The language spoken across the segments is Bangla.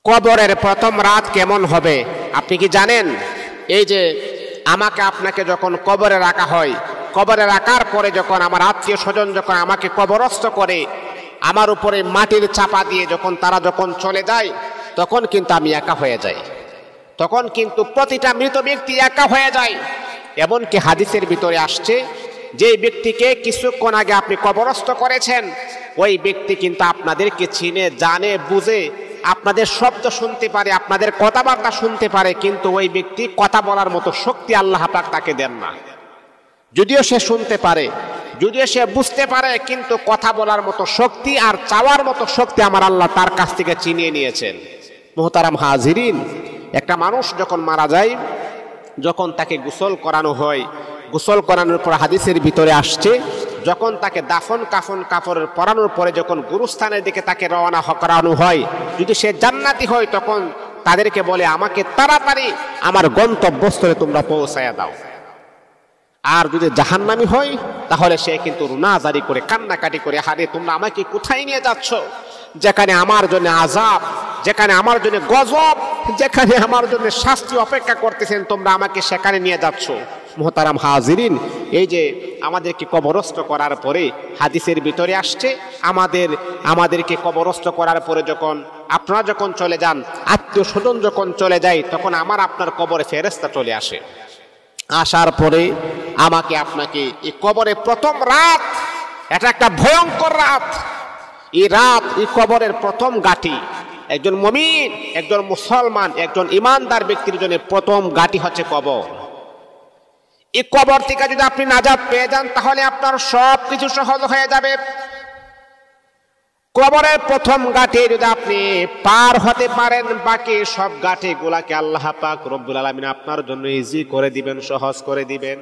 কবরের প্রথম রাত কেমন হবে আপনি কি জানেন? এই যে আমাকে আপনাকে যখন কবরে রাখা হয়, কবরে রাখার পরে যখন আমার আত্মীয় স্বজন যখন আমাকে কবরস্থ করে, আমার উপরে মাটির চাপা দিয়ে তারা যখন চলে যায়, তখন কিন্তু আমি একা হয়ে যাই। তখন কিন্তু প্রতিটা মৃত ব্যক্তি একা হয়ে যায়। এমনকি হাদিসের ভিতরে আসছে, যে ব্যক্তিকে কিছুক্ষণ আগে আপনি কবরস্থ করেছেন, ওই ব্যক্তি কিন্তু আপনাদেরকে চিনে জানে বুঝে, আপনাদের শব্দ শুনতে পারে, আপনাদের কথাবার্তা শুনতে পারে, কিন্তু ওই ব্যক্তি কথা বলার মতো শক্তি আল্লাহ পাক তাকে দেন না। যদিও সে শুনতে পারে, যদিও সে বুঝতে পারে, কিন্তু কথা বলার মতো শক্তি আর চাওয়ার মতো শক্তি আমার আল্লাহ তার কাছ থেকে চিনিয়ে নিয়েছেন। মুহতারাম হাজিরিন, একটা মানুষ যখন মারা যায়, যখন তাকে গোসল করানো হয়, গোসল করানোর পর হাদিসের ভিতরে আসছে, যখন তাকে দাফন কাফনের পরানোর পরে যখন গুরুস্থানের দিকে তাকে রওনা করানো হয়, যদি সে জান্নাতি হয় তখন তাদেরকে বলে, আমাকে তাড়াতাড়ি আমার গন্তব্যস্থলে তোমরা পৌঁছায়া দাও। আর যদি জাহান্নামী হয় তাহলে সে কিন্তু রুনাজারি করে কান্নাকাটি করে, হারে তোমরা আমাকে কোথায় নিয়ে যাচ্ছ? যেখানে আমার জন্য আযাব, যেখানে আমার জন্য গজব, যেখানে আমার জন্য শাস্তি অপেক্ষা করতেছেন, তোমরা আমাকে সেখানে নিয়ে যাচ্ছ। মুহতারাম হাজিরিন, এই যে আমাদেরকে কবরস্থ করার পরে হাদিসের ভিতরে আসছে, আমাদেরকে কবরস্থ করার পরে যখন আপনারা যখন চলে যান, আত্মীয় স্বজন যখন চলে যায়, তখন আমার আপনার কবরে ফেরেশতা চলে আসে। আসার পরে আমাকে আপনাকে এই কবরে প্রথম রাত, এটা একটা ভয়ঙ্কর রাত। এই রাত, এই কবরের প্রথম গাঁটি, একজন মুমিন, একজন মুসলমান, একজন ইমানদার ব্যক্তির জন্য প্রথম গাঁটি হচ্ছে কবর। এই কবর থেকে যদি আপনি নাজাত পেয়ে যান, তাহলে আপনার সব কিছু সহজ হয়ে যাবে। কবরের প্রথম গাঁটি যদি আপনি পার হতে পারেন, বাকি সব গাঁটি গুলাকে আল্লাহ পাক রব্বুল আলামিন আপনার জন্য ইজি করে দিবেন, সহজ করে দিবেন।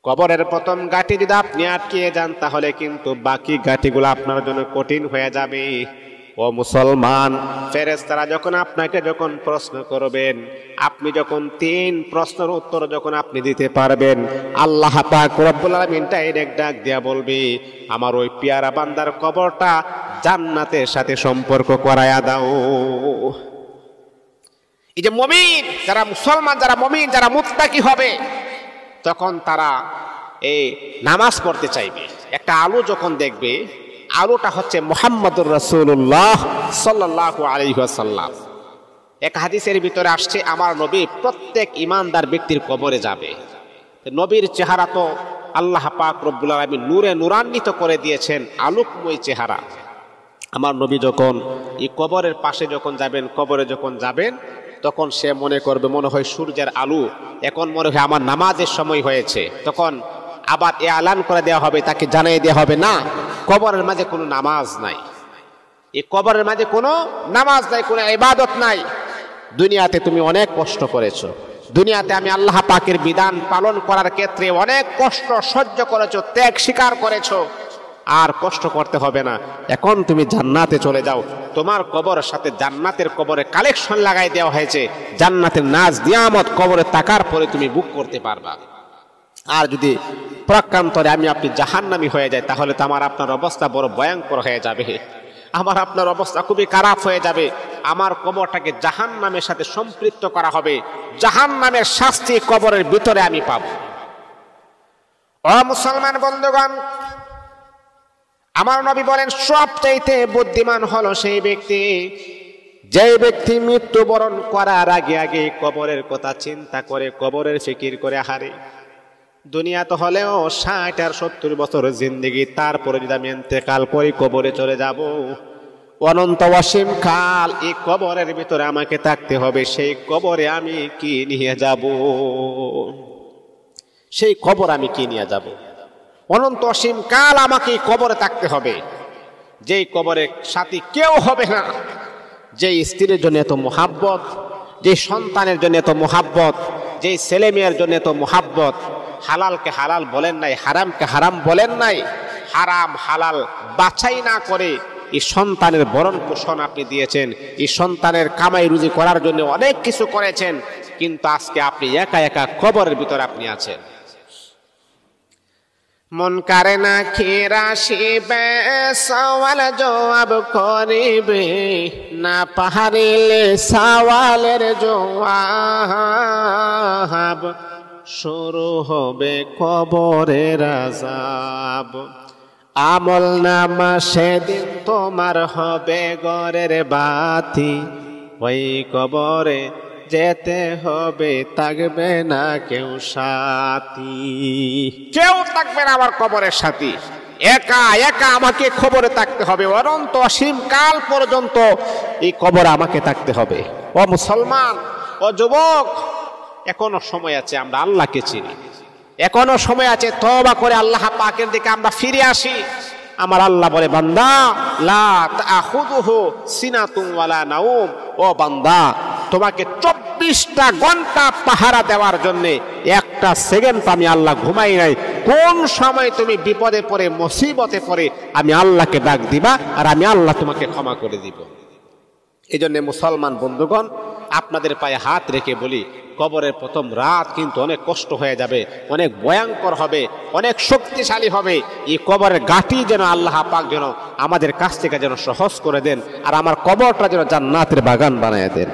কবরের প্রথম গাঁটি যদি আপনি আটকে যান, তাহলে কিন্তু বাকি গাঁটিগুলো আপনার জন্য কঠিন হয়ে যাবে। ও মুসলমান, ফেরেশতারা যখন আপনাকে যখন প্রশ্ন করবেন, আপনি যখন 3 প্রশ্নের উত্তর যখন আপনি দিতে পারবেন, আল্লাহ পাক রব্বুল আলামিন ডাইরেক্ট ডাক দিয়া বলবে, আমার ওই পেয়ারা বান্দার কবরটা জান্নাতের সাথে সম্পর্ক করায়া দাও। এই যে মুমিন, যারা মুসলমান, যারা মুমিন, যারা মুত্তাকি হবে, তখন তারা এই নামাজ পড়তে চাইবে। একটা আলো যখন দেখবে, আলোটা হচ্ছে মুহাম্মদুর রাসূলুল্লাহ সাল্লাল্লাহু আলাইহি ওয়াসাল্লাম। এক হাদিসের ভিতরে আসছে, আমার নবী প্রত্যেক ইমানদার ব্যক্তির কবরে যাবে। নবীর চেহারা তো আল্লাহ পাক রব্বুল আলামিন নূরে নূরান্বিত করে দিয়েছেন, আলোকময় চেহারা। আমার নবী যখন এই কবরের পাশে যখন যাবেন, কবরে যখন যাবেন, তখন সে মনে করবে, মনে হয় সূর্যের আলো, এখন মনে হয় আমার নামাজের সময় হয়েছে। তখন আবার এলান করে দেওয়া হবে, তাকে জানিয়ে দেওয়া হবে, না, কবরের মাঝে কোনো নামাজ নাই, এই কবরের মাঝে কোনো নামাজ নাই, কোনো ইবাদত নাই। দুনিয়াতে তুমি অনেক কষ্ট করেছো, দুনিয়াতে আমি আল্লাহ পাকের বিধান পালন করার ক্ষেত্রে অনেক কষ্ট সহ্য করেছো, ত্যাগ স্বীকার করেছো, আর কষ্ট করতে হবে না। এখন তুমি জান্নাতে চলে যাও, তোমার কবরের সাথে জান্নাতের কবরে কালেকশন লাগাই দেওয়া হয়েছে, জান্নাতের নাজ নিয়ামত কবরে তাকার পরে তুমি বুক করতে পারবা। আর যদি প্রকান্তরে আমি আপনি জাহান্নামী হয়ে যায়, তাহলে তো আমার আপনার অবস্থা বড় ভয়ঙ্কর হয়ে যাবে, আমার আপনার অবস্থা খুবই খারাপ হয়ে যাবে। আমার কবরটাকে জাহান্নামের সাথে সম্পৃক্ত করা হবে, জাহান্নামের শাস্তি কবরের ভিতরে আমি পাব। ও মুসলমান বন্ধুগণ, আমার নবী বলেন, সবচাইতে বুদ্ধিমান হলো সেই ব্যক্তি, যে ব্যক্তি মৃত্যুবরণ করার আগে আগে কবরের কথা চিন্তা করে, কবরের ফিকির করে। হারে দুনিয়া তো হলেও 60 আর 70 বছর জিন্দেগি, তারপরে যদি আমি ইন্তেকাল করি, কবরে চলে যাব, অনন্ত অসীম কাল এই কবরের ভিতরে আমাকে থাকতে হবে। সেই কবরে আমি কি নিয়ে যাব? সেই কবর আমি কি নিয়ে যাব? অনন্ত অসীম কাল আমাকে কবরে থাকতে হবে, যেই কবরের সাথী কেউ হবে না। যে স্ত্রীর জন্য এত মোহাব্বত, যে সন্তানের জন্য এত মোহাব্বত, যে ছেলে মেয়ের জন্য এত মোহাব্বত, হালালকে হালাল বলেন নাই, হারামকে হারাম বলেন নাই, হারাম হালাল বাছাই না করে এই সন্তানের ভরণ পোষণ আপনি দিয়েছেন, এই সন্তানের কামাই রুজি করার জন্য অনেক কিছু করেছেন, কিন্তু আজকে আপনি একা একা কবরের ভিতরে আপনি আছেন। মুনকারে নাকির আসিবে, সওয়াল জবাব করিবে, না পাহারিলে সওয়ালের জবাব, শুরু হবে কবরের আযাব। আমল নামা সেদিন তোমার হবে ঘরের বাতি, ওই কবরে যেতে হবে, থাকবে না কেউ সাথী। কেউ থাকবে না আমার কবরের সাথী, একা একা আমাকে কবরে থাকতে হবে, অনন্ত অসীম কাল পর্যন্ত এই কবরে আমাকে থাকতে হবে। ও মুসলমান, ও যুবক, এখনো সময় আছে, আমরা আল্লাহকে চিনি, এখনো সময় আছে, তওবা করে আল্লাহ পাকের দিকে আমরা ফিরে আসি। আমার আল্লাহ বলে, বান্দা লা তাখুযুহু সিনাতুন ওয়ালা নাওম, ও বান্দা তোমাকে 24টা ঘন্টা পাহারা দেওয়ার জন্য একটা সেকেন্ড আমি আল্লাহ ঘুমাই নাই। কোন সময় তুমি বিপদে পড়ে, মুসিবতে পড়ে আমি আল্লাহকে ডাক দিবা, আর আমি আল্লাহ তোমাকে ক্ষমা করে দিব। এই জন্য মুসলমান বন্ধুগণ, আপনাদের পায়ে হাত রেখে বলি, কবরের প্রথম রাত কিন্তু অনেক কষ্ট হয়ে যাবে, অনেক ভয়ঙ্কর হবে, অনেক শক্তিশালী হবে। এই কবরের গাটি যেন আল্লাহ পাক যেন আমাদের কাছ থেকে যেন সহজ করে দেন, আর আমার কবরটা যেন জান্নাতের বাগান বানায় দেন।